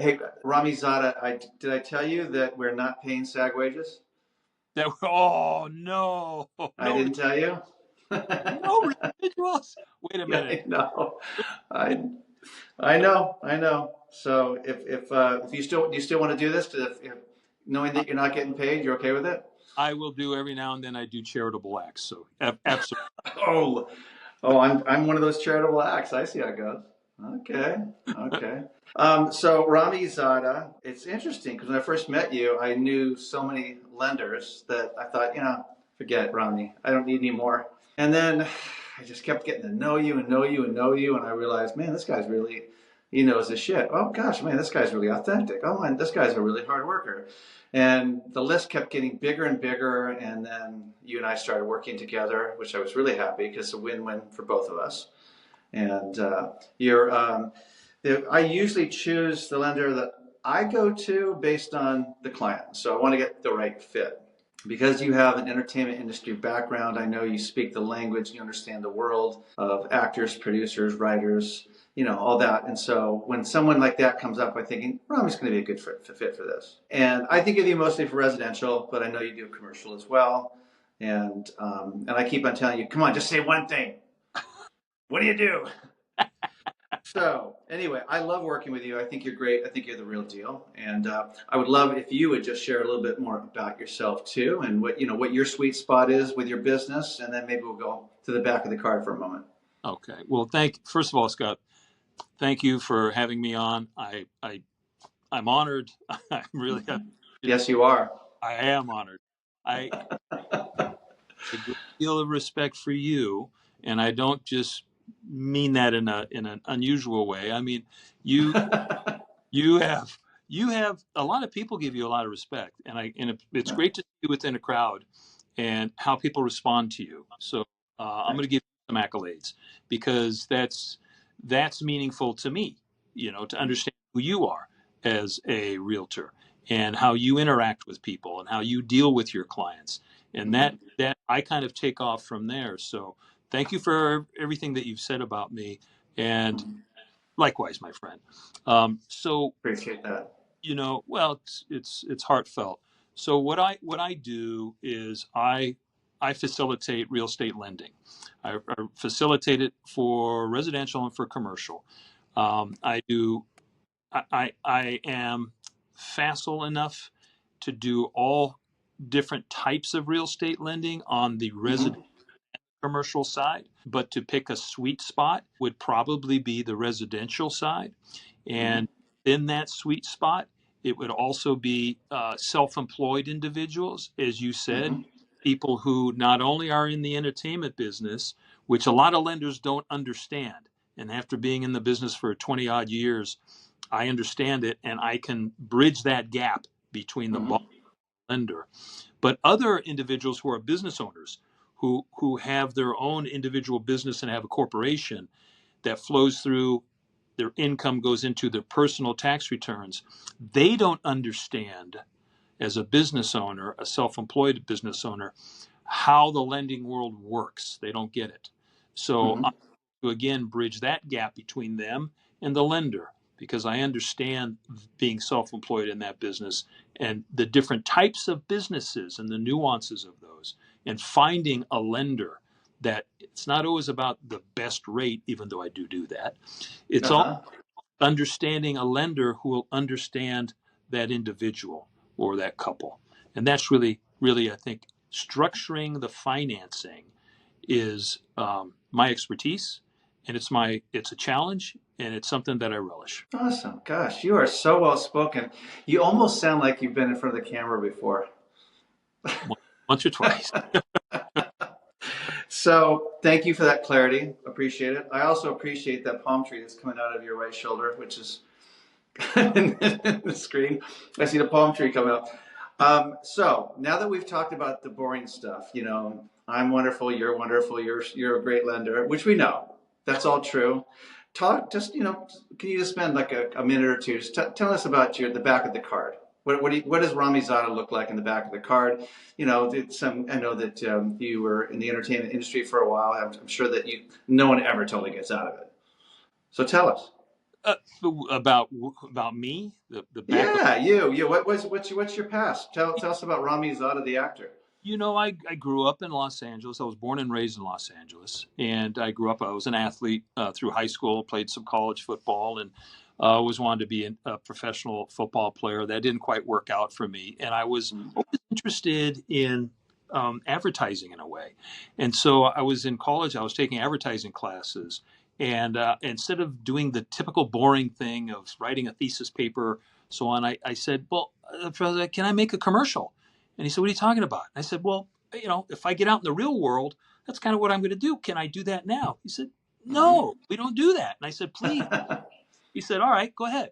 Hey, Ramy Zada, did I tell you that we're not paying SAG wages? Oh no, I didn't tell you. no residuals. Wait a Yeah, minute. I know. I I know. So if you still want to do this, if knowing that you're not getting paid, you're okay with it? I will do every now and then. I do charitable acts. So absolutely. Oh, oh, I'm one of those charitable acts. I see how it goes. Okay, okay. So Ramy Zada, it's interesting because when I first met you, I knew so many lenders that I thought, forget it, Ramy. I don't need any more. And then I just kept getting to know you and know you and know you, and I realized, man, this guy's really, he knows his shit. Oh gosh, man, this guy's really authentic. Oh man, this guy's a really hard worker. And the list kept getting bigger and bigger, and then you and I started working together, which I was really happy because it's a win-win for both of us. And I usually choose the lender that I go to based on the client. So I want to get the right fit. Because you have an entertainment industry background, I know you speak the language, you understand the world of actors, producers, writers, all that. And so when someone like that comes up, I'm thinking, Ramy's going to be a good fit for this. And I think of you mostly for residential, but I know you do commercial as well. And I keep on telling you, come on, just say one thing. What do you do? So anyway, I love working with you. I think you're great. I think you're the real deal. And I would love if you would just share a little bit more about yourself too, and what your sweet spot is with your business, and then maybe we'll go to the back of the card for a moment. Okay. Well, first of all, Scott, thank you for having me on. I'm honored. I'm really, Yes, you are. I am honored. I a great deal of respect for you, and I don't just mean that in an unusual way. I mean, you you have you have a lot of people give you a lot of respect, and it's great to see you within a crowd and how people respond to you. So I'm going to give you some accolades because that's meaningful to me. To understand who you are as a realtor and how you interact with people and how you deal with your clients, and that I kind of take off from there. So thank you for everything that you've said about me, and likewise, my friend. So Appreciate that. well, it's heartfelt. So what I do is I facilitate real estate lending. I facilitate it for residential and for commercial. I do. I am facile enough to do all different types of real estate lending on the residential Hmm. commercial side, but to pick a sweet spot would probably be the residential side. Hmm. And in that sweet spot, it would also be self employed individuals, as you said, Hmm. people who not only are in the entertainment business, which a lot of lenders don't understand. And after being in the business for 20 odd years, I understand it and I can bridge that gap between the borrower Hmm. and lender. But other individuals who are business owners who have their own individual business and have a corporation that flows through their income goes into their personal tax returns, they don't understand as a business owner, a self-employed business owner, how the lending world works. They don't get it. So I Hmm. to again bridge that gap between them and the lender because I understand being self-employed in that business and the different types of businesses and the nuances of those and finding a lender that it's not always about the best rate, even though I do that. It's all Uh-huh. understanding a lender who will understand that individual or that couple. And that's really, I think, structuring the financing is my expertise, and it's a challenge, and it's something that I relish. Awesome. Gosh, you are so well spoken. You almost sound like you've been in front of the camera before. Once or twice. So thank you for that clarity. Appreciate it. I also appreciate that palm tree that's coming out of your right shoulder, which is in the screen. I see the palm tree coming up. So now that we've talked about the boring stuff, I'm wonderful, you're a great lender, which we know. That's all true. Talk just, can you just spend like a minute or two just tell us about the back of the card? What does Ramy Zada look like in the back of the card? I know that you were in the entertainment industry for a while. I'm sure that no one ever totally gets out of it. So tell us. Uh, about me, the background. Yeah, you. What's your past? Tell us about Ramy Zada, the actor. I grew up in Los Angeles. I was born and raised in Los Angeles, and I was an athlete through high school, played some college football, and always wanted to be a professional football player. That didn't quite work out for me, and I was always interested in advertising in a way. And so I was in college. I was taking advertising classes, and instead of doing the typical boring thing of writing a thesis paper, so on, I said, "Well, Professor, can I make a commercial?" And he said, "What are you talking about?" And I said, "Well, if I get out in the real world, that's kind of what I'm going to do. Can I do that now?" He said, "No, we don't do that." And I said, "Please." He said, "All right, go ahead."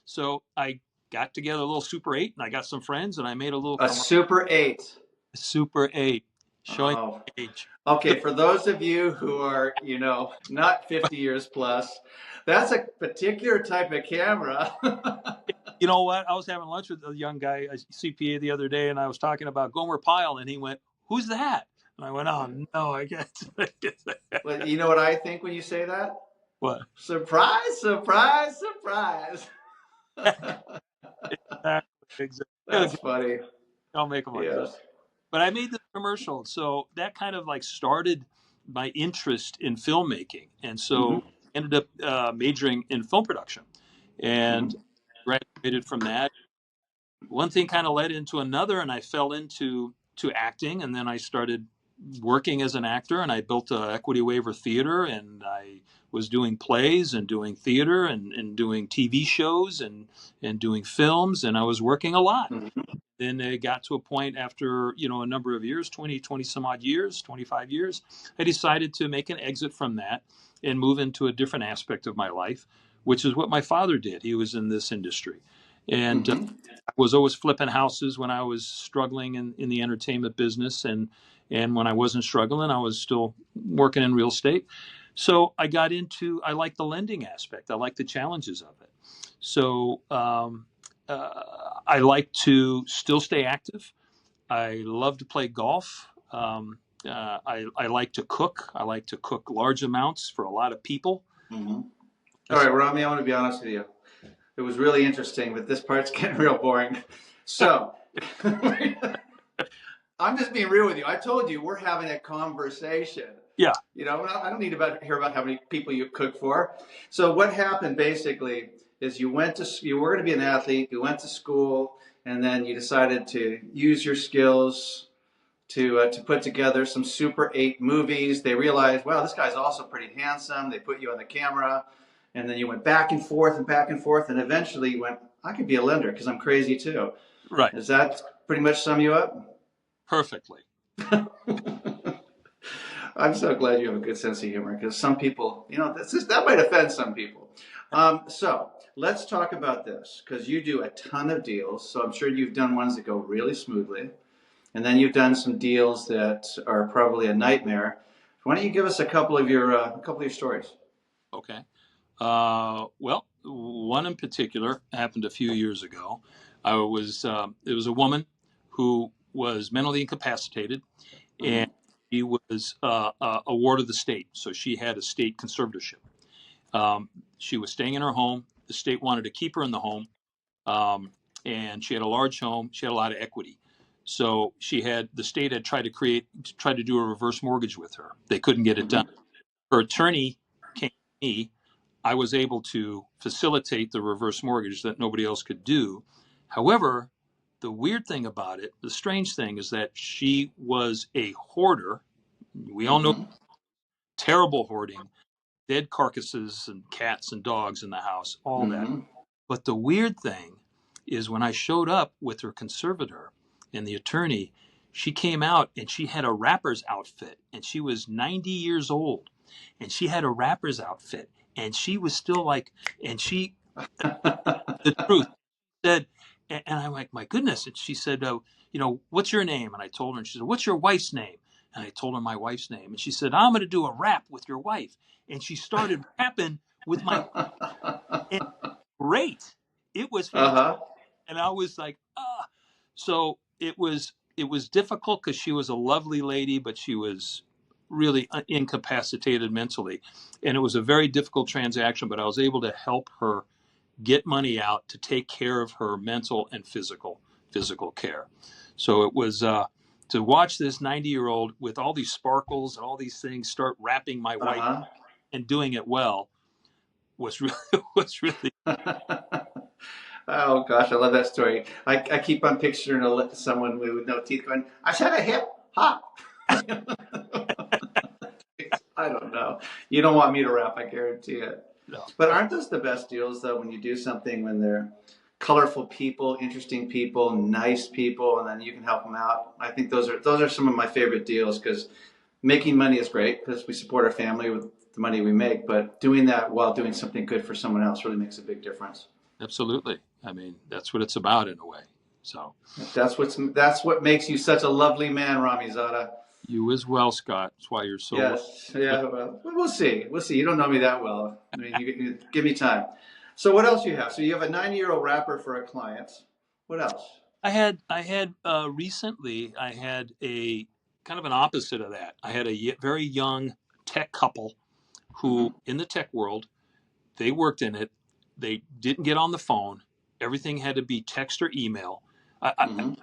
So I got together a little Super 8 and I got some friends and I made a little A commercial. Super 8. Super 8, showing Oh, age. okay. For those of you who are, not 50 years plus, that's a particular type of camera. You know what? I was having lunch with a young guy, a CPA, the other day, and I was talking about Gomer Pyle, and he went, "Who's that?" And I went, "Oh no, I guess." Well, you know what I think when you say that? What? Surprise, surprise, surprise. Exactly. Exactly. That's funny. I'll make them like that. Yes. But I made this commercial, so that kind of like started my interest in filmmaking, and so Mm-hmm. ended up majoring in film production, and Mm-hmm. graduated from that. One thing kind of led into another, and I fell into acting, and then I started working as an actor, and I built a equity waiver theater, and I was doing plays and doing theater and doing TV shows and doing films, and I was working a lot. Mm-hmm. Then it got to a point after, a number of years, 20 some odd years, 25 years, I decided to make an exit from that and move into a different aspect of my life, which is what my father did. He was in this industry. And Mm-hmm. I was always flipping houses when I was struggling in the entertainment business. And when I wasn't struggling, I was still working in real estate. So I like the lending aspect. I like the challenges of it. So I like to still stay active. I love to play golf. I like to cook. I like to cook large amounts for a lot of people. Mm-hmm. All right, Rami, I want to be honest with you. It was really interesting, but this part's getting real boring. So, I'm just being real with you. I told you we're having a conversation. Yeah. I don't need to hear about how many people you cook for. So what happened basically is you were going to be an athlete, you went to school, and then you decided to use your skills to put together some Super 8 movies. They realized, wow, this guy's also pretty handsome. They put you on the camera, and then you went back and forth and back and forth, and eventually you went, I could be a lender because I'm crazy too. Right. Does that pretty much sum you up? Perfectly. I'm so glad you have a good sense of humor because some people, that might offend some people. So let's talk about this because you do a ton of deals. So I'm sure you've done ones that go really smoothly, and then you've done some deals that are probably a nightmare. Why don't you give us a couple of your stories? Okay. Well, one in particular happened a few years ago. It was a woman who was mentally incapacitated, and Mm-hmm. she was a ward of the state, so she had a state conservatorship. She was staying in her home. The state wanted to keep her in the home, um, and she had a large home. She had a lot of equity, so the state had tried to do a reverse mortgage with her. They couldn't get it done. Mm-hmm. Her attorney came to me. I was able to facilitate the reverse mortgage that nobody else could do. However, the weird thing about it, the strange thing, is that she was a hoarder. We all know Mm-hmm. terrible hoarding, dead carcasses and cats and dogs in the house, all that. Mm-hmm. But the weird thing is when I showed up with her conservator and the attorney, she came out and she had a rapper's outfit and she was 90 years old and she had a rapper's outfit and she was still like, and she, the truth said, and I'm like, my goodness. And she said, what's your name? And I told her, and she said, what's your wife's name? And I told her my wife's name. And she said, I'm going to do a rap with your wife. And she started rapping with my, and great. It was fantastic. Uh-huh. And I was like, ah. So it was difficult because she was a lovely lady, but she was really incapacitated mentally. And it was a very difficult transaction, but I was able to help her get money out to take care of her mental and physical care. So it was to watch this 90-year-old with all these sparkles and all these things start wrapping my wife Uh and doing it well was really was really. Oh gosh, I love that story. I keep on picturing someone with no teeth going, I said a hip hop. I don't know. You don't want me to rap, I guarantee it. No. But aren't those the best deals though when you do something when they're colorful people, interesting people, nice people, and then you can help them out? I think those are some of my favorite deals because making money is great because we support our family with the money we make, but doing that while doing something good for someone else really makes a big difference. Absolutely. I mean, that's what it's about in a way. So That's what makes you such a lovely man, Ramy Zada. you as well, Scott. That's why you're so well. Yes, yeah. Well, we'll see. We'll see. You don't know me that well. I mean, you give me time. So what else you have? So you have a 90-year-old rapper for a client. What else? I had recently I had a kind of an opposite of that. I had a very young tech couple who Mm-hmm. in the tech world, they worked in it. They didn't get on the phone. Everything had to be text or email. Mm-hmm.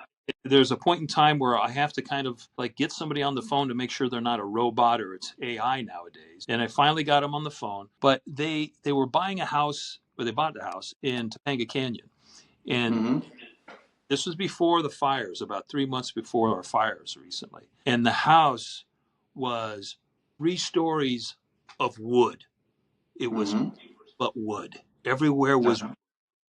There's a point in time where I have to kind of like get somebody on the phone to make sure they're not a robot or it's AI nowadays. And I finally got them on the phone, but they were buying a house, or they bought the house in Topanga Canyon. And Mm-hmm. this was before the fires, about 3 months before our fires recently. And the house was 3 stories of wood. It was Mm-hmm. but wood. Everywhere was, Uh-huh.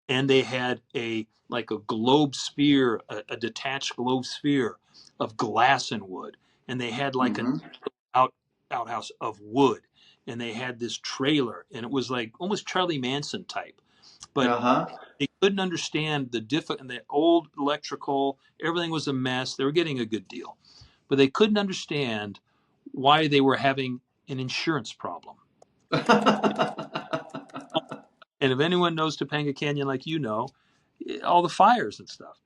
and they had a like a globe sphere, a detached globe sphere of glass and wood, and they had like an Mm-hmm. out outhouse of wood, and they had this trailer, and it was like almost Charlie Manson type, but Uh-huh. they couldn't understand and the old electrical, everything was a mess. They were getting a good deal, but they couldn't understand why they were having an insurance problem. And if anyone knows Topanga Canyon like you know, all the fires and stuff.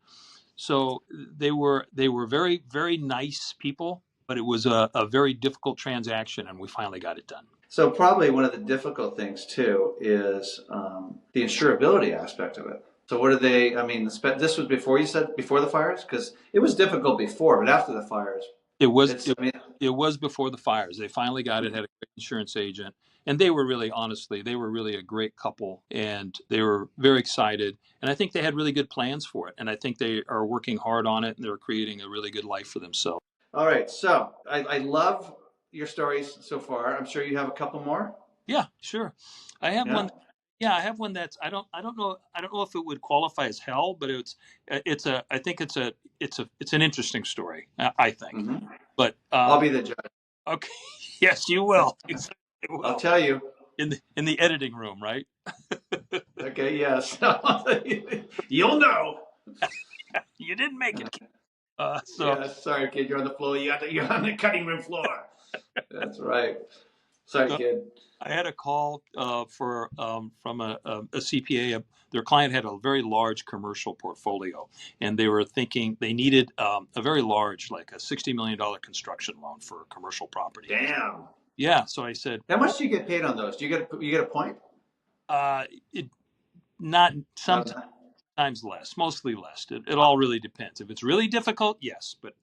So they were very very nice people, but it was a very difficult transaction, and we finally got it done. So probably one of the difficult things too is the insurability aspect of it. So what do they? I mean, this was before you said before the fires because it was difficult before, but after the fires, It was it's. it, I mean, it was before the fires. They finally got it. Had a great insurance agent, and they were really honestly they were really a great couple, and they were very excited. And I think they had really good plans for it, and I think they are working hard on it, and they're creating a really good life for themselves. all right. So I love your stories so far. I'm sure you have a couple more. Yeah, sure. I have Yeah. one. Yeah, I have one that's I don't know if it would qualify as hell, but it's a I think it's an interesting story. I think, Hmm. but I'll be the judge. okay, yes, you will. You certainly I'll will tell you. in the editing room, right? Okay. Yes. You'll know. You didn't make it. So Yes. Sorry, kid. You're on the floor. You're on the cutting room floor. That's right. Sorry, so kid. I had a call from a CPA. Their client had a very large commercial portfolio, and they were thinking they needed a very large, like a $60 million construction loan for a commercial property. Damn. Yeah, so I said, How much do you get paid on those? Do you get a point? it not No. sometimes less, mostly less. It all really depends. If it's really difficult, yes, but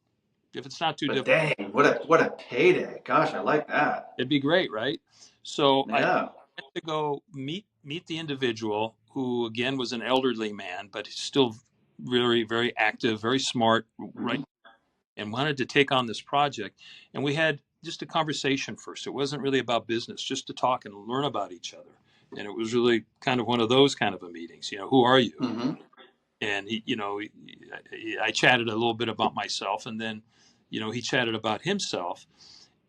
if it's not too But difficult, dang, what a payday! Gosh, I like that. it'd be great, right? So I Yeah. had to go meet the individual who again was an elderly man, but he's still very very active, very smart, right, Hmm. and wanted to take on this project. And we had just a conversation first. It wasn't really about business, just to talk and learn about each other. And it was really kind of one of those kind of a meetings. Who are you? Hmm. And I chatted a little bit about myself, and then, he chatted about himself,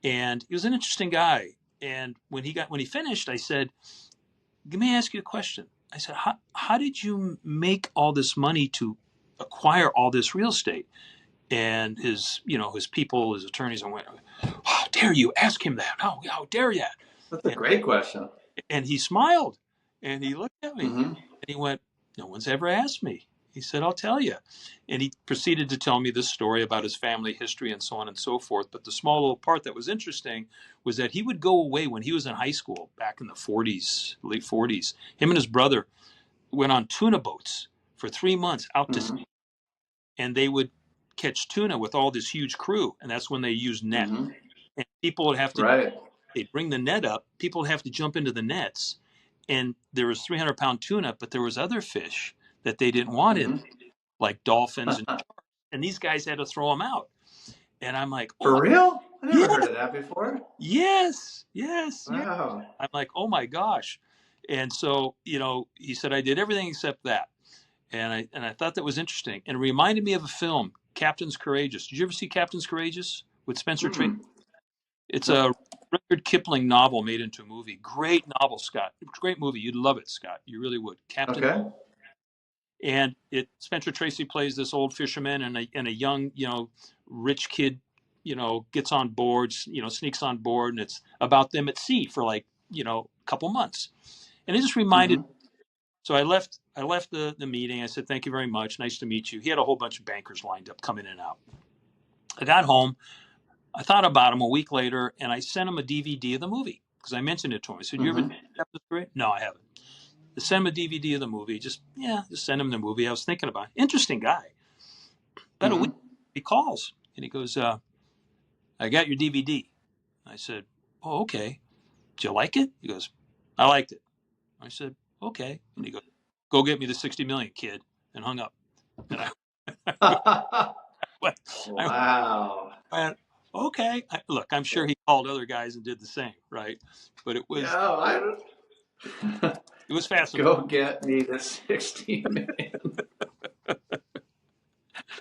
and he was an interesting guy. And when he finished, I said, "Let me ask you a question." I said, "How did you make all this money to acquire all this real estate?" And his people, his attorneys, I went, "How dare you ask him that? How dare you?" That's a And, great question. and he smiled, and he looked at me, Hmm. and he went, "No one's ever asked me." He said, I'll tell you. And he proceeded to tell me this story about his family history and so on and so forth. But the small little part that was interesting was that he would go away when he was in high school back in the 40s, late 40s. Him and his brother went on tuna boats for 3 months out to sea, Mm-hmm. and they would catch tuna with all this huge crew. And that's when they used net. Mm-hmm. And people would have to, Right. they'd bring the net up, people would have to jump into the nets. And there was 300-pound tuna, but there was other fish that they didn't want in, Mm-hmm. like dolphins and these guys had to throw them out. And I'm like, oh For my, real? I never yes, heard of that before. yes, yes, yes. Wow. I'm like, oh my gosh. And so, he said, I did everything except that. And I thought that was interesting. And it reminded me of a film, Captain's Courageous. Did you ever see Captain's Courageous with Spencer Tracy? Mm-mm. It's a Nope. Rudyard Kipling novel made into a movie. Great novel, Scott. Great movie. You'd love it, Scott. You really would. Captain. Okay. And Spencer Tracy plays this old fisherman, and a young, rich kid, gets on board, sneaks on board, and it's about them at sea for like, a couple months. And it just reminded. Mm-hmm. So I left the meeting. I said, thank you very much. Nice to meet you. He had a whole bunch of bankers lined up coming in and out. I got home. I thought about him a week later, and I sent him a DVD of the movie because I mentioned it to him. I said, you ever Mm-hmm. have this great? No, I haven't. I sent him a DVD of the movie. Just send him the movie. I was thinking about it. Interesting guy. About a week, Mm-hmm. he calls, and he goes, I got your DVD. I said, oh, okay. Did you like it? He goes, I liked it. I said, okay. And he goes, go get me the 60 million, kid, and hung up. And went, I Wow. went, okay. Look, I'm sure he called other guys and did the same, right? But it was Yeah, it was fascinating. go get me the 60 million.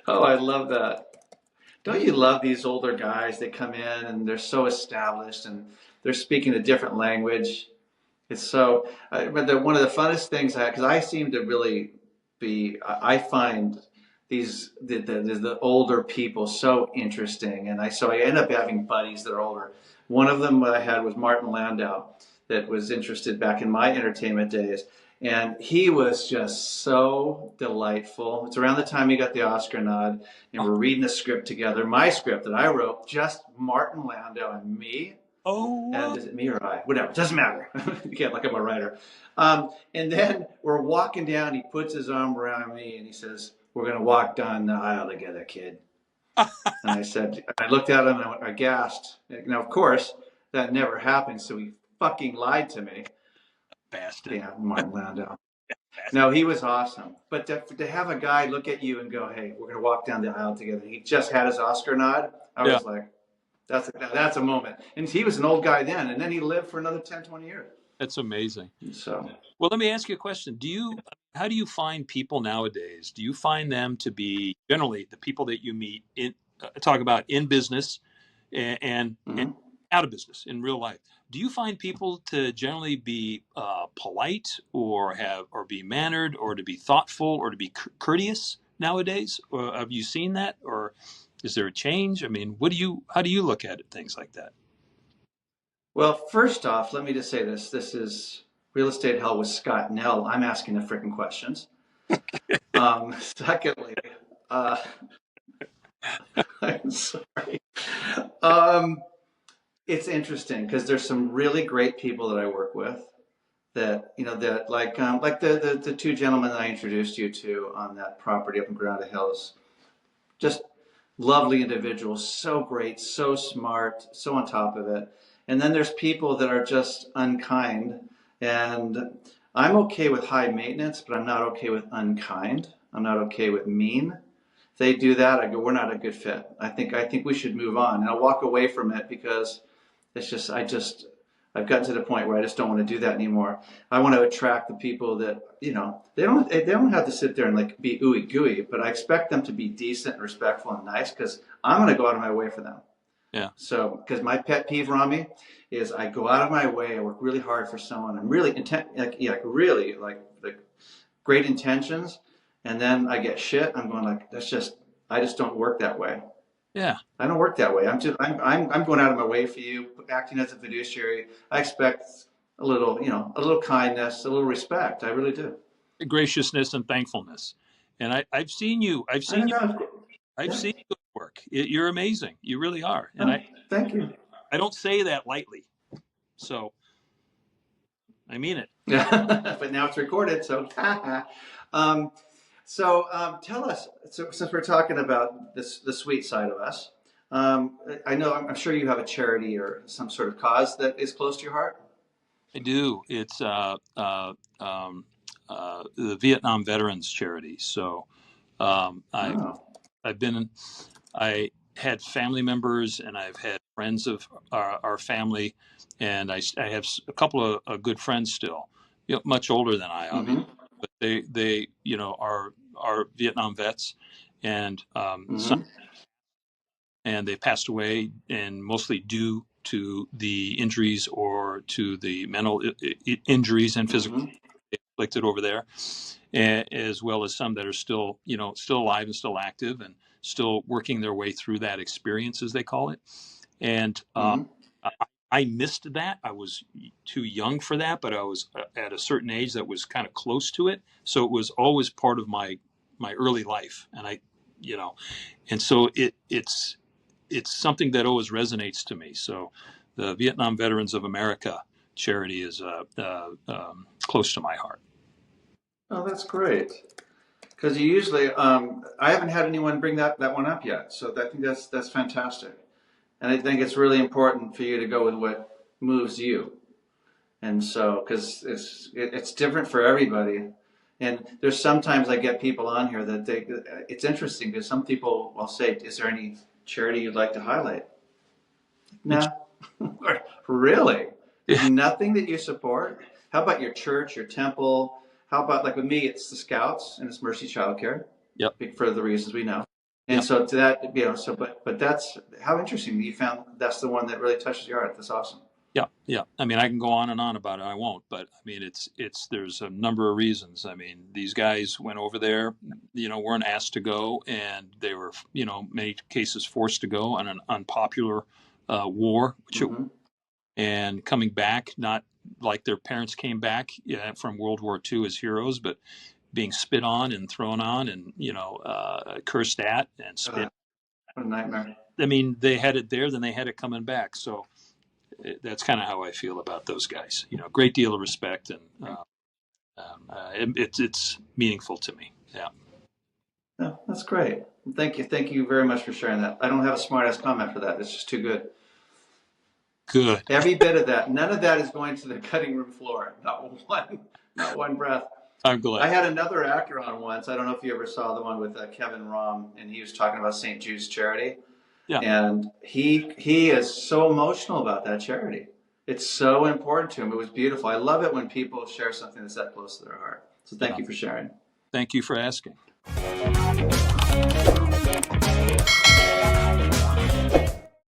Oh, I love that. Don't you love these older guys that come in and they're so established and they're speaking a different language? It's so, but one of the funnest things because I seem to really I find the older people so interesting, and I end up having buddies that are older. One of them I had was Martin Landau, that was interested back in my entertainment days, and he was just so delightful. It's around the time he got the Oscar nod, and we're reading the script together, my script that I wrote, just Martin Landau and me. And Oh, is it me or I? Whatever, doesn't matter. You can't like I'm a writer. And then we're walking down. He puts his arm around me and he says, "We're gonna walk down the aisle together, kid." And I looked at him and I went aghast. Now, of course, that never happened. So he fucking lied to me. bastard. Yeah, Martin Landau. Bastard. No, he was awesome. But to have a guy look at you and go, "Hey, we're gonna walk down the aisle together." He just had his Oscar nod. I Yeah, was like, that's a moment. And he was an old guy then, and then he lived for another 10, 20 years. that's amazing. So, Well, let me ask you a question. How do you find people nowadays? Do you find them to be generally the people that you meet talk about in business and mhm. out of business in real life? Do you find people to generally be polite or be mannered or to be thoughtful or to be courteous nowadays? Or have you seen that, or is there a change? I mean, how do you look at it, things like that? Well, first off, let me just say this. This is Real Estate Hell with Scott Nell. I'm asking the freaking questions. Secondly, uh, I'm sorry. Um, it's interesting because there's some really great people that I work with that, that like the two gentlemen that I introduced you to on that property up in Granada Hills. Just lovely individuals, so great, so smart, so on top of it. And then there's people that are just unkind. And I'm okay with high maintenance, but I'm not okay with unkind. I'm not okay with mean. If they do that, I go, we're not a good fit. I think we should move on. And I'll walk away from it because it's just I've gotten to the point where I just don't want to do that anymore. I want to attract the people that, they don't have to sit there and like be ooey gooey, but I expect them to be decent and respectful and nice because I'm going to go out of my way for them. Yeah. So, because my pet peeve, Rami, is I go out of my way, I work really hard for someone, I'm really intent, really like great intentions, and then I get shit. I'm going like, I just don't work that way. Yeah. I don't work that way. I'm going out of my way for you, acting as a fiduciary. I expect a little kindness, a little respect. I really do. Graciousness and thankfulness. And I've seen you. I don't know. I've Yeah. seen you at work. You're amazing. You really are. And Oh, thank you. I don't say that lightly. So I mean it. Yeah, but now it's recorded, so um, tell us. So since we're talking about this, the sweet side of us, I know I'm sure you have a charity or some sort of cause that is close to your heart. I do. It's the Vietnam Veterans Charity. So um, I've Oh. I've been I had family members and I've had friends of our family, and I have a couple of good friends still, much older than I, obviously, Mm-hmm. but they are Vietnam vets, and some Mm-hmm. and they passed away, and mostly due to the injuries or to the mental injuries and physical Mm-hmm. inflicted over there, as well as some that are still, still alive and still active and still working their way through that experience, as they call it. And Mm-hmm. I I missed that. I was too young for that, but I was at a certain age that was kind of close to it. So it was always part of my early life, and and so it's something that always resonates to me. So the Vietnam Veterans of America charity is close to my heart. Oh, that's great. Because you usually, I haven't had anyone bring that one up yet, so I think that's fantastic. And I think it's really important for you to go with what moves you. And so, because it's different for everybody. And there's sometimes I get people on here that it's interesting because some people will say, "Is there any charity you'd like to highlight?" No, really. There's Yeah, nothing that you support. How about your church, your temple? How about like with me, it's the Scouts and it's Mercy Childcare, yep, for the reasons we know. And yep, so to that, but that's how interesting that you found that's the one that really touches your heart. That's awesome. yeah, yeah. I mean, I can go on and on about it. I won't, but I mean, it's there's a number of reasons. I mean, these guys went over there, weren't asked to go, and they were, many cases forced to go on an unpopular war, Mm-hmm. and coming back, not like their parents came back, from World War II as heroes, but being spit on and thrown on and cursed at and spit. What a nightmare. I mean, they had it there, then they had it coming back. So that's kind of how I feel about those guys. Great deal of respect, and it's meaningful to me. Yeah. No, that's great. Thank you very much for sharing that. I don't have a smart ass comment for that. It's just too good. Good. Every bit of that, none of that is going to the cutting room floor. Not one breath. I'm glad. I had another actor on once. I don't know if you ever saw the one with Kevin Rom, and he was talking about St. Jude's Charity, Yeah. and he is so emotional about that charity. It's so important to him. It was beautiful. I love it when people share something that's that close to their heart. So thank Yeah. you for sharing. Thank you for asking.